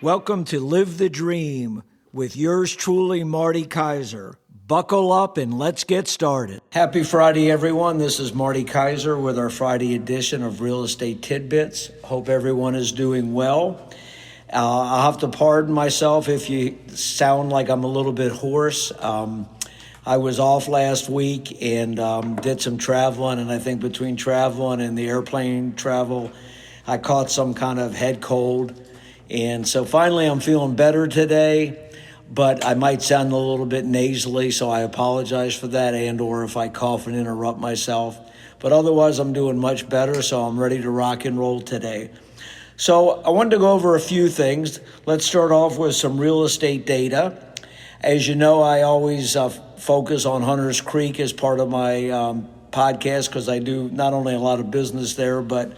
Welcome to Live the Dream with yours truly, Marty Kaiser. Buckle up and let's get started. Happy Friday, everyone. This is Marty Kaiser with our Friday edition of Real Estate Tidbits. Hope everyone is doing well. I'll have to pardon myself if you sound like I'm a little bit hoarse. I was off last week and did some traveling, and I think between traveling and the airplane travel, I caught some kind of head cold. And so finally I'm feeling better today, but I might sound a little bit nasally, so I apologize for that, and or if I cough and interrupt myself. But otherwise I'm doing much better, so I'm ready to rock and roll today. So I wanted to go over a few things. Let's start off with some real estate data. As you know, I always focus on Hunters Creek as part of my podcast because I do not only a lot of business there, but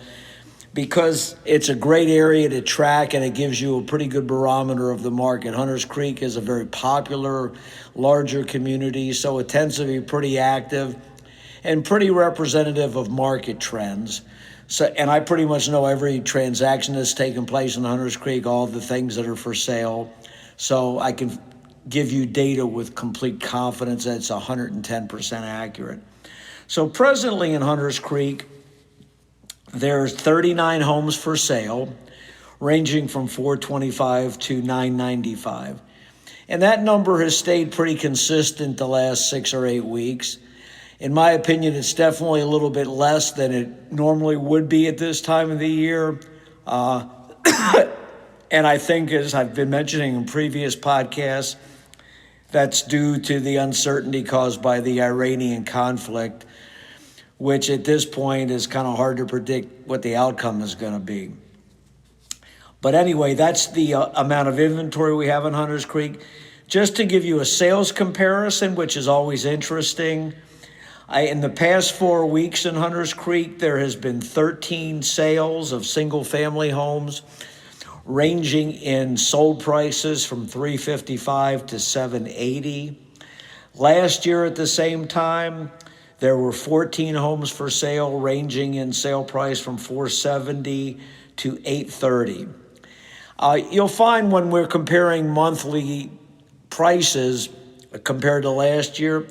because it's a great area to track and it gives you a pretty good barometer of the market. Hunters Creek is a very popular, larger community, so it tends to be pretty active and pretty representative of market trends. So, and I pretty much know every transaction that's taken place in Hunters Creek, all the things that are for sale. So I can give you data with complete confidence that it's 110% accurate. So presently in Hunters Creek, there's 39 homes for sale, ranging from $425 to $995. And that number has stayed pretty consistent the last 6 or 8 weeks. In my opinion, it's definitely a little bit less than it normally would be at this time of the year. And I think, as I've been mentioning in previous podcasts, that's due to the uncertainty caused by the Iranian conflict, which at this point is kind of hard to predict what the outcome is going to be. But anyway, that's the amount of inventory we have in Hunters Creek. Just to give you a sales comparison, which is always interesting, in the past 4 weeks in Hunters Creek, there has been 13 sales of single-family homes, ranging in sold prices from $355 to $780. Last year at the same time, there were 14 homes for sale, ranging in sale price from $470 to $830. You'll find when we're comparing monthly prices compared to last year,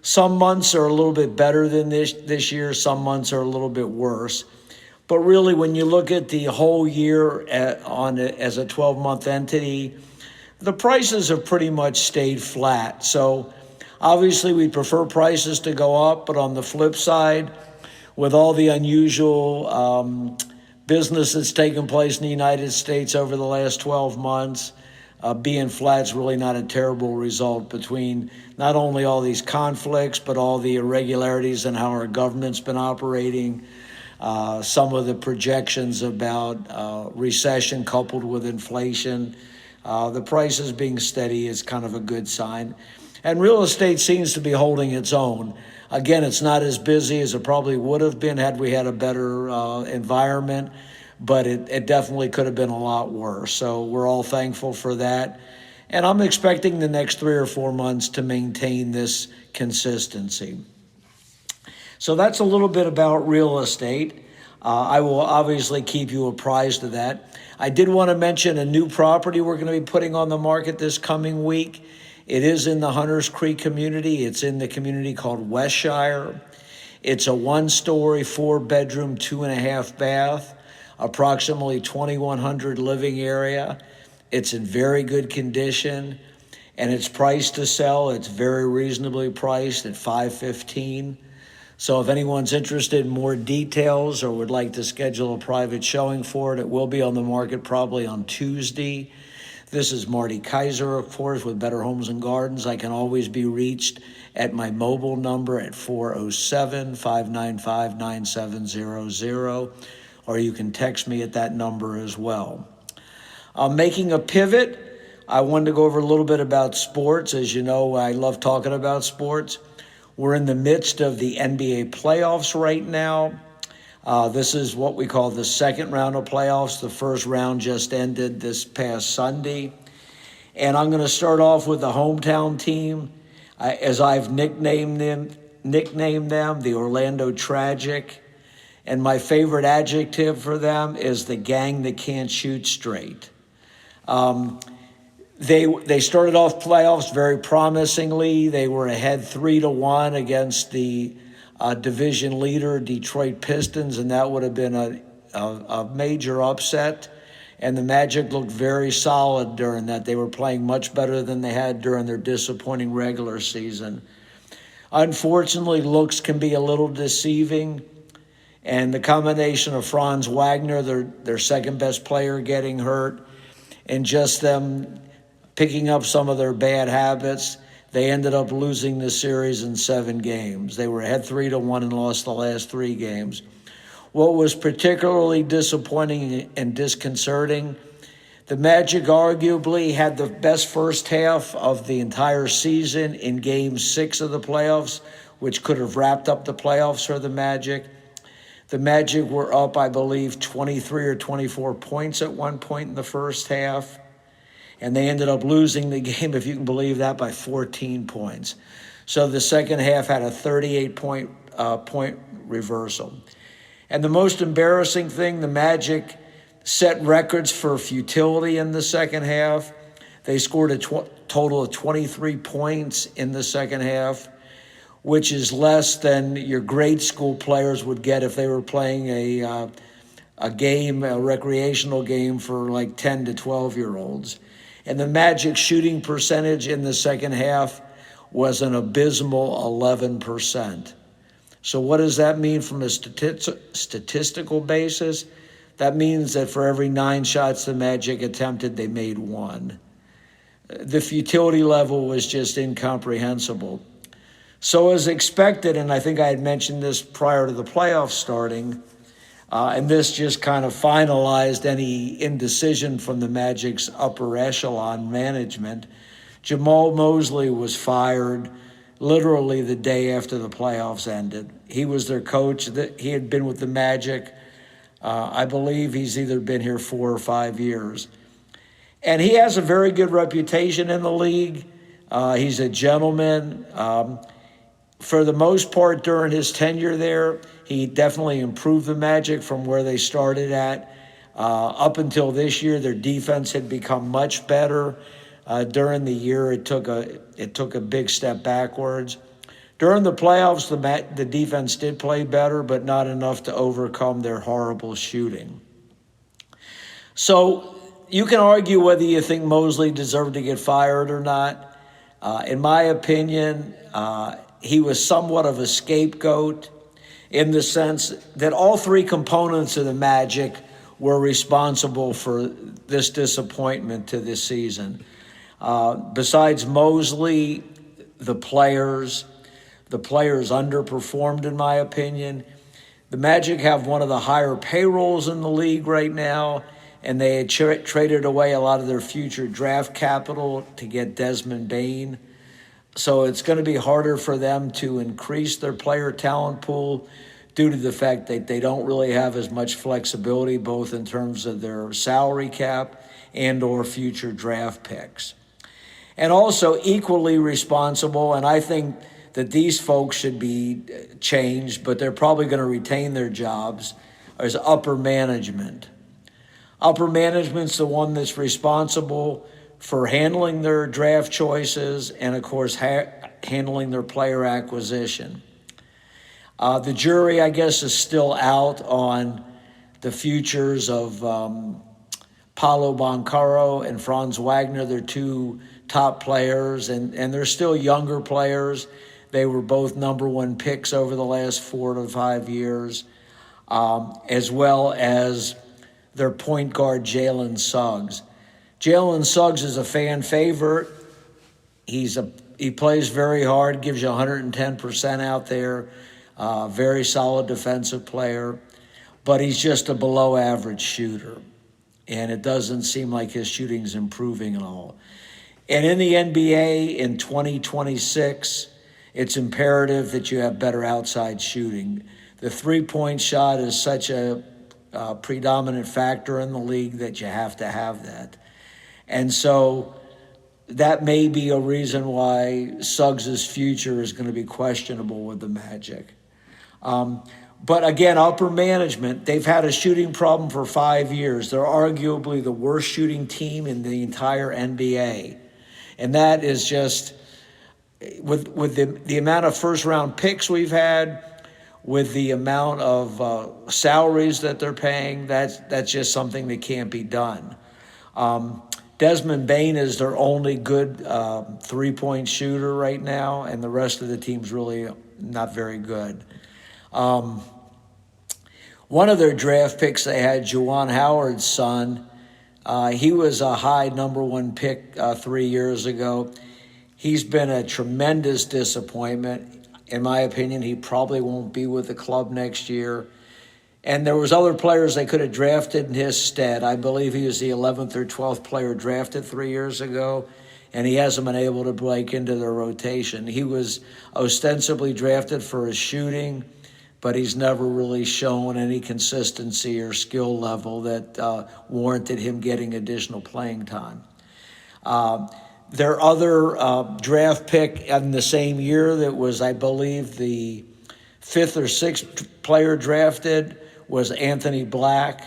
some months are a little bit better than this year, some months are a little bit worse. But really, when you look at the whole year as a 12-month entity, the prices have pretty much stayed flat. So obviously, we prefer prices to go up, but on the flip side, with all the unusual business that's taken place in the United States over the last 12 months, being flat is really not a terrible result between not only all these conflicts, but all the irregularities in how our government's been operating, some of the projections about recession coupled with inflation. The prices being steady is kind of a good sign. And real estate seems to be holding its own. Again, it's not as busy as it probably would have been had we had a better environment, but it definitely could have been a lot worse. So we're all thankful for that. And I'm expecting the next 3 or 4 months to maintain this consistency. So that's a little bit about real estate. I will obviously keep you apprised of that. I did want to mention a new property we're going to be putting on the market this coming week. It is in the Hunters Creek community. It's in the community called Westshire. It's a 1-story, 4-bedroom, 2.5 bath, approximately 2,100 living area. It's in very good condition, and it's priced to sell. It's very reasonably priced at $515. So if anyone's interested in more details or would like to schedule a private showing for it, it will be on the market probably on Tuesday. This is Marty Kaiser, of course, with Better Homes and Gardens. I can always be reached at my mobile number at 407-595-9700, or you can text me at that number as well. Making a pivot, I wanted to go over a little bit about sports. As you know, I love talking about sports. We're in the midst of the NBA playoffs right now. This is what we call the second round of playoffs. The first round just ended this past Sunday. And I'm going to start off with the hometown team, as I've nicknamed them, the Orlando Tragic. And my favorite adjective for them is the gang that can't shoot straight. They started off playoffs very promisingly. They were ahead 3-1 against the division leader, Detroit Pistons, and that would have been a major upset. And the Magic looked very solid during that. They were playing much better than they had during their disappointing regular season. Unfortunately, looks can be a little deceiving. And the combination of Franz Wagner, their second best player, getting hurt, and just them picking up some of their bad habits, they ended up losing the series in 7 games. They were ahead 3-1 and lost the last 3 games. What was particularly disappointing and disconcerting, the Magic arguably had the best first half of the entire season in Game 6 of the playoffs, which could have wrapped up the playoffs for the Magic. The Magic were up, I believe, 23 or 24 points at one point in the first half, and they ended up losing the game, if you can believe that, by 14 points. So the second half had a 38-point reversal. And the most embarrassing thing, the Magic set records for futility in the second half. They scored a total of 23 points in the second half, which is less than your grade school players would get if they were playing a recreational game for like 10 to 12-year-olds. And the Magic shooting percentage in the second half was an abysmal 11%. So what does that mean from a statistical basis? That means that for every 9 shots the Magic attempted, they made 1. The futility level was just incomprehensible. So as expected, and I think I had mentioned this prior to the playoffs starting, and this just kind of finalized any indecision from the Magic's upper echelon management, Jamal Mosley was fired literally the day after the playoffs ended. He was their coach. He had been with the Magic. I believe he's either been here 4 or 5 years. And he has a very good reputation in the league. He's a gentleman. For the most part, during his tenure there, he definitely improved the Magic from where they started at. Up until this year, their defense had become much better. During the year, it took a big step backwards. During the playoffs, the defense did play better, but not enough to overcome their horrible shooting. So you can argue whether you think Mosley deserved to get fired or not. In my opinion, he was somewhat of a scapegoat in the sense that all 3 components of the Magic were responsible for this disappointment to this season. Besides Mosley, the players underperformed, in my opinion. The Magic have one of the higher payrolls in the league right now, and they had traded away a lot of their future draft capital to get Desmond Bane. So it's going to be harder for them to increase their player talent pool due to the fact that they don't really have as much flexibility, both in terms of their salary cap and or future draft picks. And also equally responsible, and I think that these folks should be changed, but they're probably going to retain their jobs, is upper management. Upper management's the one that's responsible for handling their draft choices and, of course, handling their player acquisition. The jury, I guess, is still out on the futures of Paolo Banchero and Franz Wagner. They're 2 top players, and they're still younger players. They were both number 1 picks over the last 4 to 5 years, as well as their point guard, Jalen Suggs. Jalen Suggs is a fan favorite. He plays very hard, gives you 110% out there, very solid defensive player, but he's just a below average shooter, and it doesn't seem like his shooting's improving at all. And in the NBA in 2026, it's imperative that you have better outside shooting. The 3-point shot is such a predominant factor in the league that you have to have that. And so that may be a reason why Suggs' future is going to be questionable with the Magic. But again, upper management, they've had a shooting problem for 5 years. They're arguably the worst shooting team in the entire NBA. And that is just, with the amount of first-round picks we've had, with the amount of salaries that they're paying, that's just something that can't be done. Desmond Bane is their only good three-point shooter right now, and the rest of the team's really not very good. One of their draft picks, they had Juwan Howard's son. He was a high number 1 pick 3 years ago. He's been a tremendous disappointment. In my opinion, he probably won't be with the club next year. And there was other players they could have drafted in his stead. I believe he was the 11th or 12th player drafted 3 years ago, and he hasn't been able to break into their rotation. He was ostensibly drafted for his shooting, but he's never really shown any consistency or skill level that warranted him getting additional playing time. Their other draft pick in the same year that was, I believe, the 5th or 6th player drafted was Anthony Black.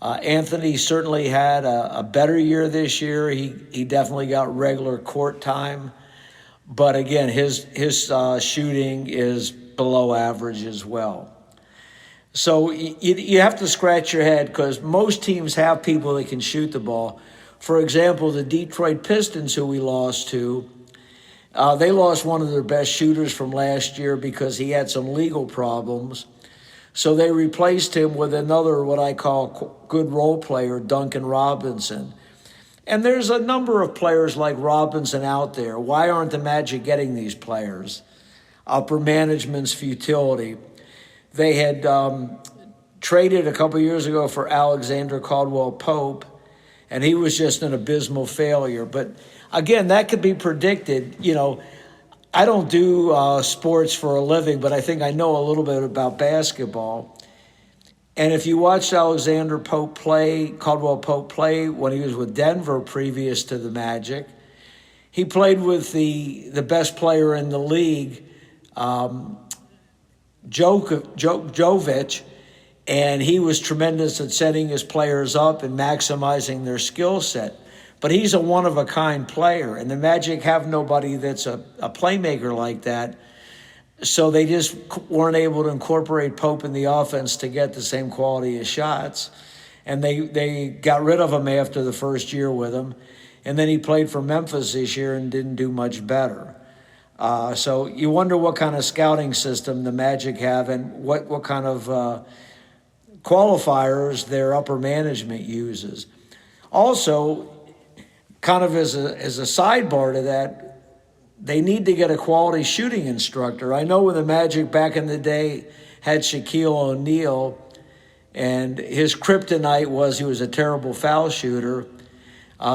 Anthony certainly had a better year this year. He definitely got regular court time. But again, his shooting is below average as well. So you have to scratch your head, because most teams have people that can shoot the ball. For example, the Detroit Pistons, who we lost to, they lost one of their best shooters from last year because he had some legal problems. So they replaced him with another, what I call good role player, Duncan Robinson. And there's a number of players like Robinson out there. Why aren't the Magic getting these players? Upper management's futility. They had traded a couple years ago for Alexander Caldwell-Pope, and he was just an abysmal failure. But again, that could be predicted. You know, I don't do sports for a living, but I think I know a little bit about basketball. And if you watched Caldwell-Pope play when he was with Denver previous to the Magic, he played with the best player in the league, Jovic, and he was tremendous at setting his players up and maximizing their skill set. But he's a one-of-a-kind player, and the Magic have nobody that's a playmaker like that. So they just weren't able to incorporate Pope in the offense to get the same quality of shots. And they got rid of him after the first year with him. And then he played for Memphis this year and didn't do much better. So you wonder what kind of scouting system the Magic have and what kind of qualifiers their upper management uses. Also, kind of as a sidebar to that, they need to get a quality shooting instructor. I know when the Magic back in the day had Shaquille O'Neal, and his kryptonite was he was a terrible foul shooter.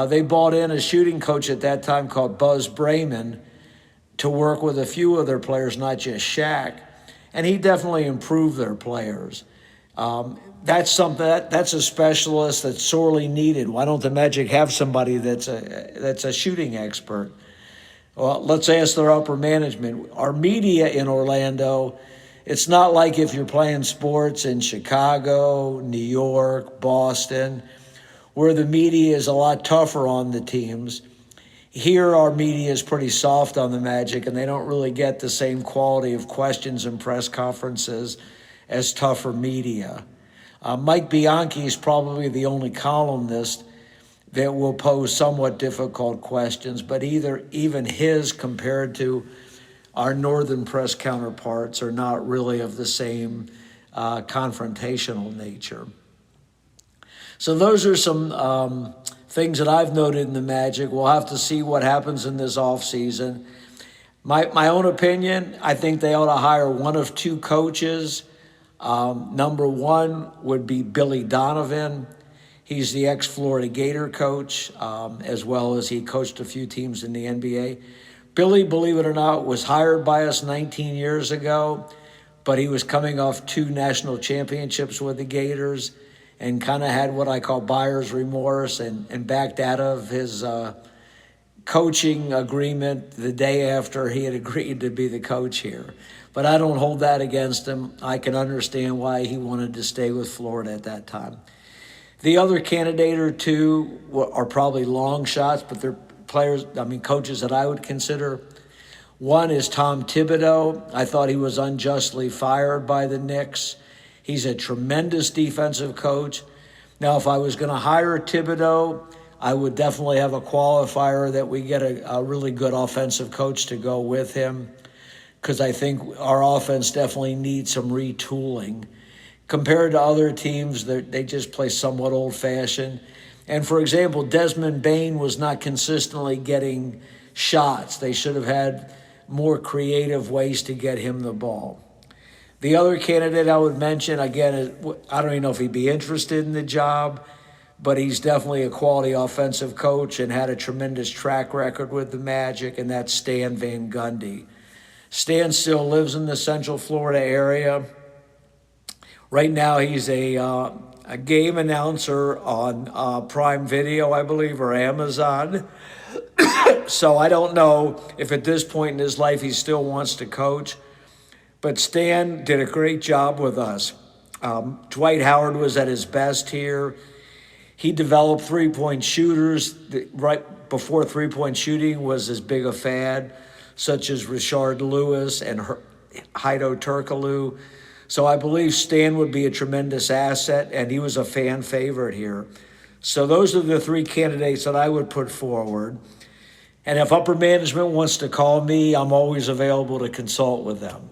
They brought in a shooting coach at that time called Buzz Brayman to work with a few of their players, not just Shaq, and he definitely improved their players. That's something that's a specialist that's sorely needed. Why don't the Magic have somebody that's a shooting expert? Well, let's ask their upper management. Our media in Orlando, it's not like if you're playing sports in Chicago, New York, Boston, where the media is a lot tougher on the teams. Here, our media is pretty soft on the Magic, and they don't really get the same quality of questions and press conferences as tougher media. Mike Bianchi is probably the only columnist that will pose somewhat difficult questions, but even his compared to our northern press counterparts are not really of the same confrontational nature. So those are some things that I've noted in the Magic. We'll have to see what happens in this offseason. My own opinion, I think they ought to hire one of two coaches. Number one would be Billy Donovan. He's the ex-Florida Gator coach, as well as he coached a few teams in the NBA. Billy, believe it or not, was hired by us 19 years ago, but he was coming off 2 national championships with the Gators and kind of had what I call buyer's remorse and backed out of his coaching agreement the day after he had agreed to be the coach here. But I don't hold that against him. I can understand why he wanted to stay with Florida at that time. The other candidate or two are probably long shots, but they're coaches that I would consider. One is Tom Thibodeau. I thought he was unjustly fired by the Knicks. He's a tremendous defensive coach. Now, if I was going to hire Thibodeau, I would definitely have a qualifier that we get a really good offensive coach to go with him, because I think our offense definitely needs some retooling. Compared to other teams, they just play somewhat old-fashioned. And, for example, Desmond Bane was not consistently getting shots. They should have had more creative ways to get him the ball. The other candidate I would mention, again, I don't even know if he'd be interested in the job, but he's definitely a quality offensive coach and had a tremendous track record with the Magic, and that's Stan Van Gundy. Stan still lives in the Central Florida area. Right now, he's a game announcer on Prime Video, I believe, or Amazon. So I don't know if at this point in his life he still wants to coach. But Stan did a great job with us. Dwight Howard was at his best here. He developed three-point shooters. Right before three-point shooting was as big a fad, such as Rashard Lewis and Haido Turkoglu. So I believe Stan would be a tremendous asset, and he was a fan favorite here. So those are the three candidates that I would put forward. And if upper management wants to call me, I'm always available to consult with them.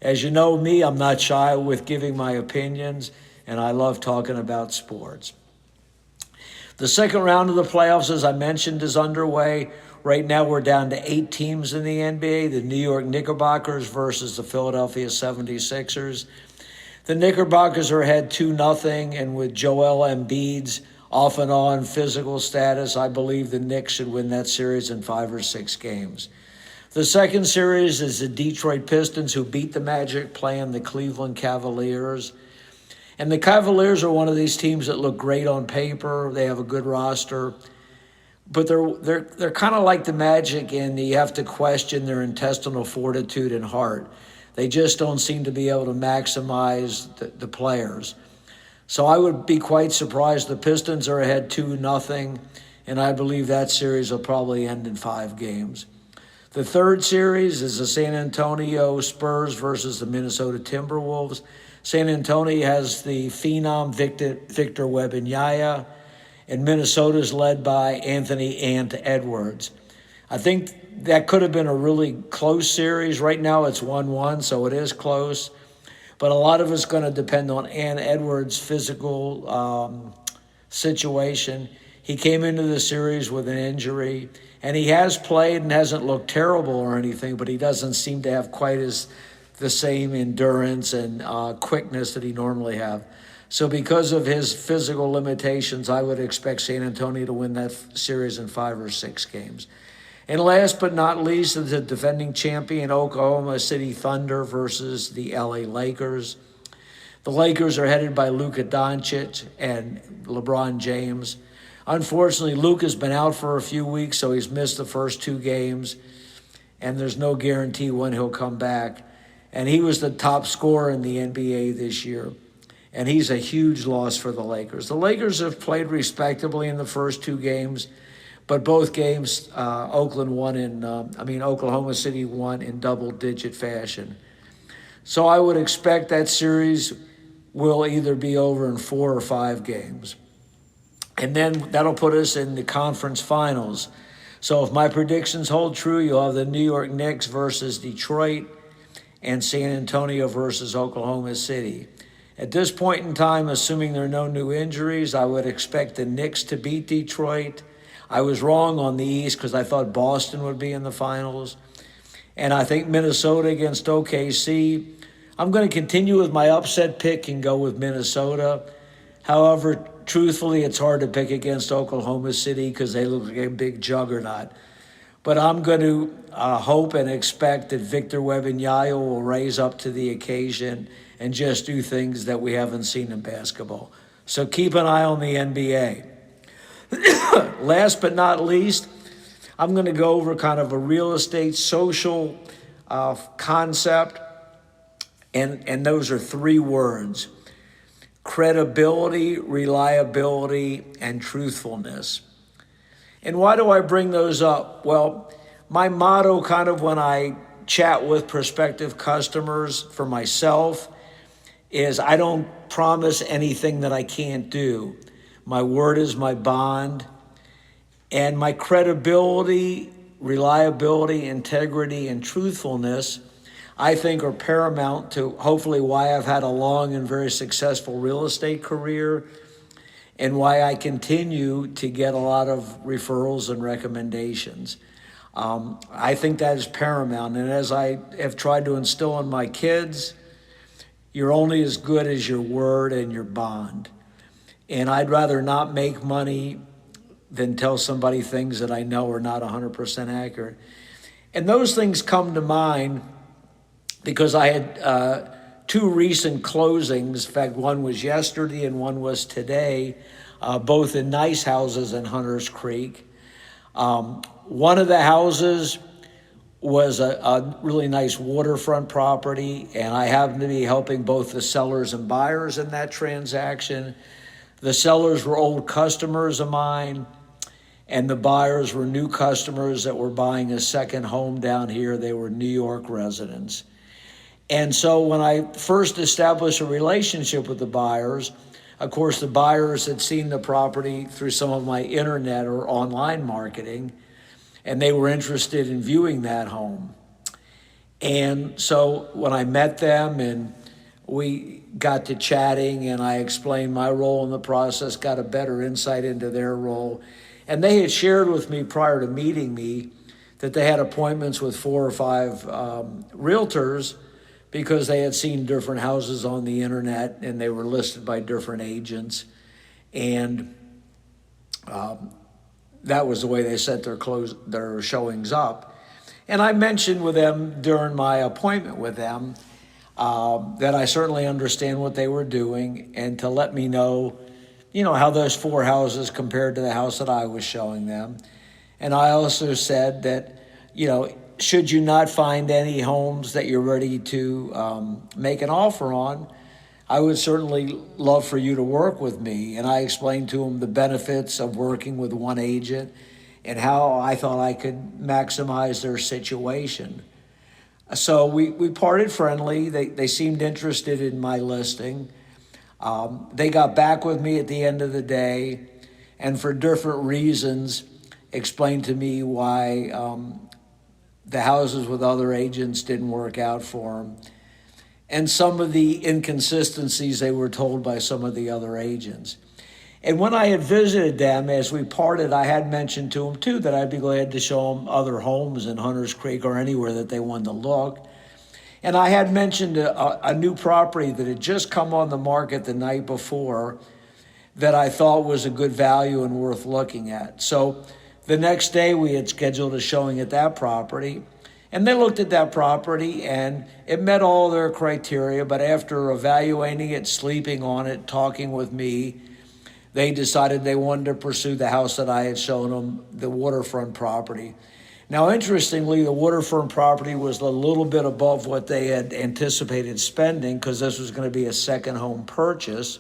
As you know me, I'm not shy with giving my opinions, and I love talking about sports. The second round of the playoffs, as I mentioned, is underway. Right now we're down to 8 teams in the NBA, the New York Knickerbockers versus the Philadelphia 76ers. The Knickerbockers are ahead 2-0, and with Joel Embiid's off and on physical status, I believe the Knicks should win that series in 5 or 6 games. The second series is the Detroit Pistons, who beat the Magic, playing the Cleveland Cavaliers. And the Cavaliers are one of these teams that look great on paper. They have a good roster. But they're kind of like the Magic, and you have to question their intestinal fortitude and heart. They just don't seem to be able to maximize the players. So I would be quite surprised. The Pistons are ahead 2-0, and I believe that series will probably end in 5 games. The third series is the San Antonio Spurs versus the Minnesota Timberwolves. San Antonio has the phenom Victor Wembanyama, and Minnesota is led by Anthony Ant Edwards. I think that could have been a really close series. Right now it's 1-1, so it is close. But a lot of it's going to depend on Ant Edwards' physical situation. He came into the series with an injury, and he has played and hasn't looked terrible or anything, but he doesn't seem to have quite the same endurance and quickness that he normally have. So because of his physical limitations, I would expect San Antonio to win that series in 5 or 6 games. And last but not least is the defending champion Oklahoma City Thunder versus the LA Lakers. The Lakers are headed by Luka Doncic and LeBron James. Unfortunately, Luka's been out for a few weeks, so he's missed the first 2 games, and there's no guarantee when he'll come back. And he was the top scorer in the NBA this year, and he's a huge loss for the Lakers. The Lakers have played respectably in the first 2 games, but both games, Oklahoma City won in double-digit fashion. So I would expect that series will either be over in 4 or 5 games. And then that'll put us in the conference finals. So if my predictions hold true, you'll have the New York Knicks versus Detroit and San Antonio versus Oklahoma City. At this point in time, assuming there are no new injuries, I would expect the Knicks to beat Detroit. I was wrong on the East because I thought Boston would be in the finals. And I think Minnesota against OKC. I'm going to continue with my upset pick and go with Minnesota. However, truthfully, it's hard to pick against Oklahoma City because they look like a big juggernaut. But I'm going to hope and expect that Victor Wembanyama will raise up to the occasion and just do things that we haven't seen in basketball. So keep an eye on the NBA. Last but not least, I'm going to go over kind of a real estate social concept, and those are 3 words: credibility, reliability, and truthfulness. And why do I bring those up? Well, my motto kind of when I chat with prospective customers for myself is I don't promise anything that I can't do. My word is my bond, and my credibility, reliability, integrity, and truthfulness, I think, are paramount to hopefully why I've had a long and very successful real estate career, and why I continue to get a lot of referrals and recommendations. I think that is paramount. And as I have tried to instill in my kids, you're only as good as your word and your bond. And I'd rather not make money than tell somebody things that I know are not 100% accurate. And those things come to mind because I had 2 recent closings. In fact, one was yesterday and one was today, both in nice houses in Hunters Creek. One of the houses was a really nice waterfront property, and I happened to be helping both the sellers and buyers in that transaction. The sellers were old customers of mine, and the buyers were new customers that were buying a second home down here. They were New York residents. And so when I first established a relationship with the buyers, of course, the buyers had seen the property through some of my internet or online marketing, and they were interested in viewing that home. And so when I met them and we got to chatting and I explained my role in the process, got a better insight into their role, and they had shared with me prior to meeting me that they had appointments with 4 or 5 realtors because they had seen different houses on the internet and they were listed by different agents. And that was the way they set their showings up. And I mentioned with them during my appointment with them that I certainly understand what they were doing, and to let me know, how those 4 houses compared to the house that I was showing them. And I also said that, should you not find any homes that you're ready to make an offer on, I would certainly love for you to work with me. And I explained to them the benefits of working with one agent and how I thought I could maximize their situation. So we parted friendly. They seemed interested in my listing. They got back with me at the end of the day, and for different reasons explained to me why the houses with other agents didn't work out for them, and some of the inconsistencies they were told by some of the other agents. And when I had visited them, as we parted, I had mentioned to them, too, that I'd be glad to show them other homes in Hunters Creek or anywhere that they wanted to look. And I had mentioned a new property that had just come on the market the night before that I thought was a good value and worth looking at. So the next day we had scheduled a showing at that property, and they looked at that property and it met all their criteria, but after evaluating it, sleeping on it, talking with me, they decided they wanted to pursue the house that I had shown them, the waterfront property. Now, interestingly, the waterfront property was a little bit above what they had anticipated spending because this was going to be a second home purchase.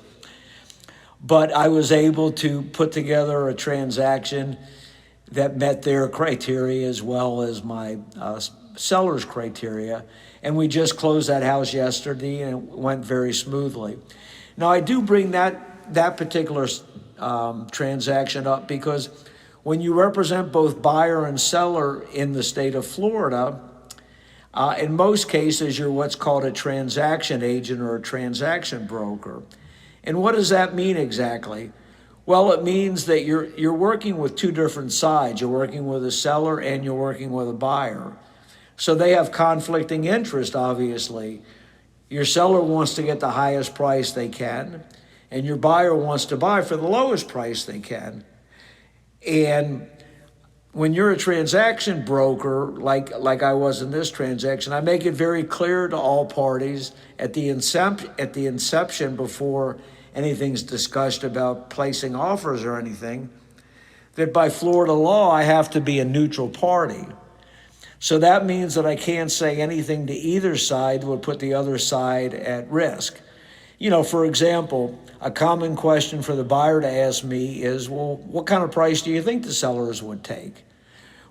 But I was able to put together a transaction that met their criteria as well as my seller's criteria. And we just closed that house yesterday, and it went very smoothly. Now, I do bring that particular transaction up because when you represent both buyer and seller in the state of Florida, in most cases, you're what's called a transaction agent or a transaction broker. And what does that mean exactly? Well, it means that you're working with 2 different sides. You're working with a seller and you're working with a buyer. So they have conflicting interest, obviously. Your seller wants to get the highest price they can, and your buyer wants to buy for the lowest price they can. And when you're a transaction broker, like I was in this transaction, I make it very clear to all parties at the inception before anything's discussed about placing offers or anything, that by Florida law, I have to be a neutral party. So that means that I can't say anything to either side that would put the other side at risk. For example, a common question for the buyer to ask me is, well, what kind of price do you think the sellers would take?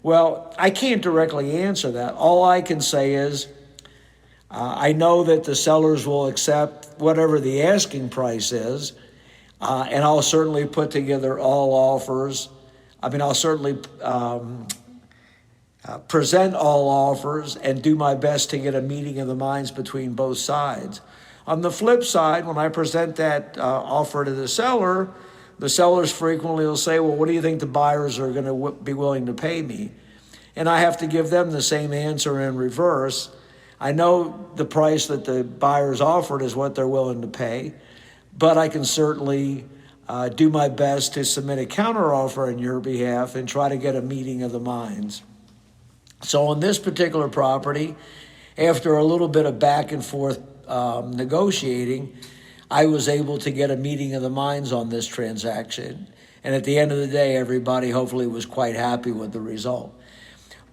Well, I can't directly answer that. All I can say is, I know that the sellers will accept whatever the asking price is, and I'll certainly put together all offers. I'll certainly present all offers and do my best to get a meeting of the minds between both sides. On the flip side, when I present that offer to the sellers frequently will say, well, what do you think the buyers are going to be willing to pay me? And I have to give them the same answer in reverse. I know the price that the buyers offered is what they're willing to pay, but I can certainly do my best to submit a counteroffer on your behalf and try to get a meeting of the minds. So on this particular property, after a little bit of back and forth negotiating, I was able to get a meeting of the minds on this transaction. And at the end of the day, everybody hopefully was quite happy with the result.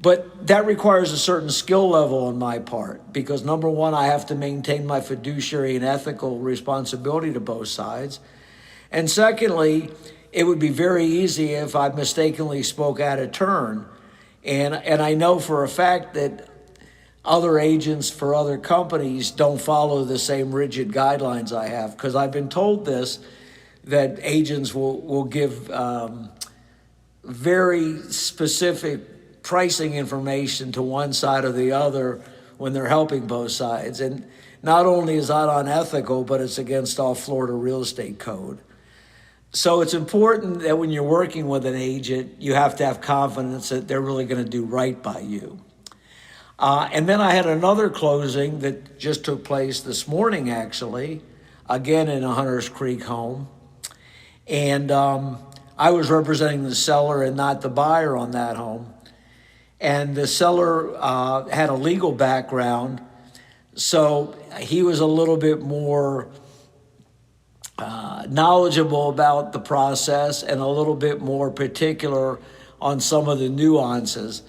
But that requires a certain skill level on my part, because number one, I have to maintain my fiduciary and ethical responsibility to both sides. And secondly, it would be very easy if I mistakenly spoke out of turn. And I know for a fact that other agents for other companies don't follow the same rigid guidelines I have, because I've been told this, that agents will give very specific pricing information to one side or the other when they're helping both sides. And not only is that unethical, but it's against all Florida real estate code. So it's important that when you're working with an agent, you have to have confidence that they're really going to do right by you. And then I had another closing that just took place this morning, actually, again in a Hunters Creek home. And I was representing the seller and not the buyer on that home. And the seller had a legal background, so he was a little bit more knowledgeable about the process and a little bit more particular on some of the nuances.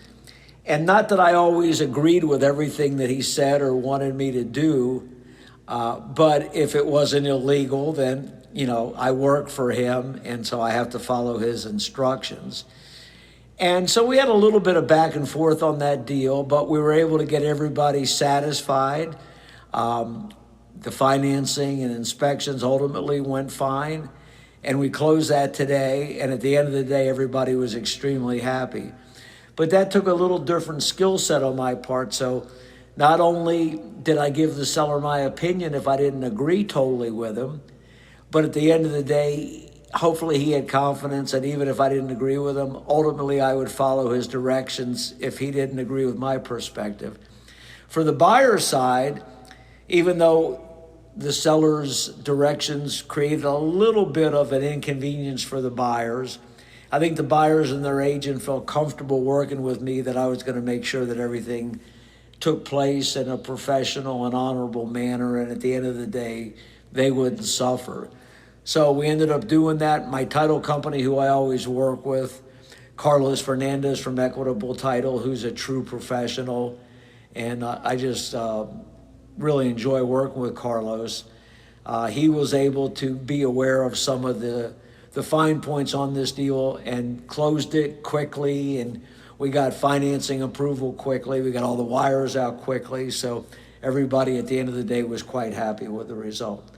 And not that I always agreed with everything that he said or wanted me to do, but if it wasn't illegal, then, I work for him, and so I have to follow his instructions. And so we had a little bit of back and forth on that deal, but we were able to get everybody satisfied. The financing and inspections ultimately went fine, and we closed that today. And at the end of the day, everybody was extremely happy. But that took a little different skill set on my part. So not only did I give the seller my opinion if I didn't agree totally with him, but at the end of the day, hopefully he had confidence that even if I didn't agree with him, ultimately I would follow his directions if he didn't agree with my perspective. For the buyer side, even though the seller's directions created a little bit of an inconvenience for the buyers, I think the buyers and their agent felt comfortable working with me, that I was going to make sure that everything took place in a professional and honorable manner, and at the end of the day, they wouldn't suffer. So we ended up doing that. My title company, who I always work with, Carlos Fernandez from Equitable Title, who's a true professional, and I just really enjoy working with Carlos. He was able to be aware of some of the fine points on this deal and closed it quickly, and we got financing approval quickly. We got all the wires out quickly, so everybody at the end of the day was quite happy with the result.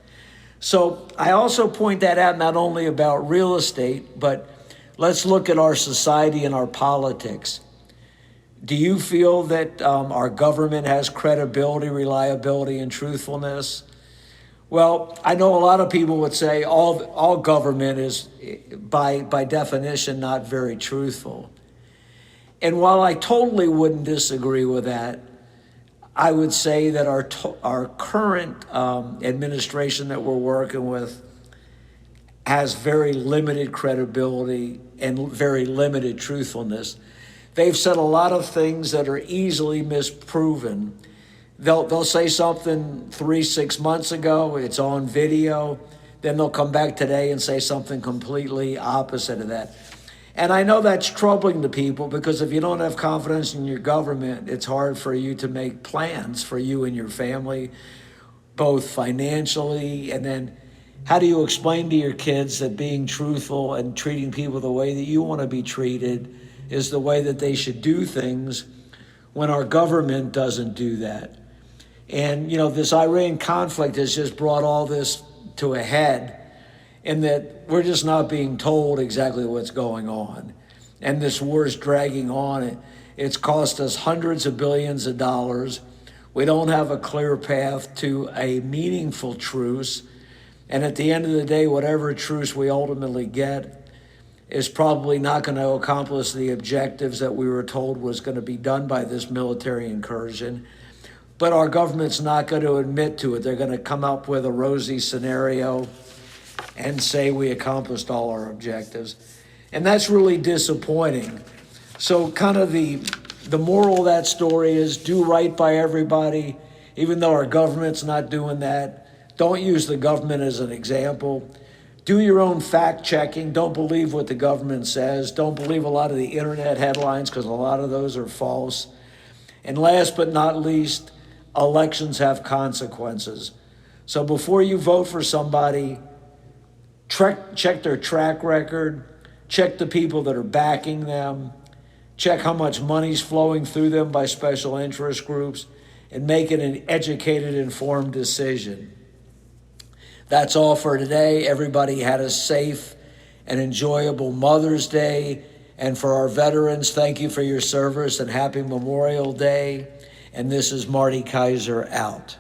So I also point that out, not only about real estate, but let's look at our society and our politics. Do you feel that our government has credibility, reliability, and truthfulness? Well, I know a lot of people would say all government is, by definition, not very truthful. And while I totally wouldn't disagree with that, I would say that our current administration that we're working with has very limited credibility and very limited truthfulness. They've said a lot of things that are easily misproven. They'll say something 3-6 months ago, it's on video, then they'll come back today and say something completely opposite of that. And I know that's troubling to people because if you don't have confidence in your government, it's hard for you to make plans for you and your family, both financially, and then how do you explain to your kids that being truthful and treating people the way that you want to be treated is the way that they should do things when our government doesn't do that? And, this Iran conflict has just brought all this to a head in that we're just not being told exactly what's going on. And this war is dragging on. It's cost us hundreds of billions of dollars. We don't have a clear path to a meaningful truce. And at the end of the day, whatever truce we ultimately get is probably not going to accomplish the objectives that we were told was going to be done by this military incursion. But our government's not going to admit to it. They're going to come up with a rosy scenario and say we accomplished all our objectives. And that's really disappointing. So kind of the moral of that story is do right by everybody, even though our government's not doing that. Don't use the government as an example. Do your own fact checking. Don't believe what the government says. Don't believe a lot of the internet headlines because a lot of those are false. And last but not least, elections have consequences. So before you vote for somebody, check their track record, check the people that are backing them, check how much money's flowing through them by special interest groups, and make it an educated, informed decision. That's all for today. Everybody had a safe and enjoyable Mother's Day. And for our veterans, thank you for your service and happy Memorial Day. And this is Marty Kaiser out.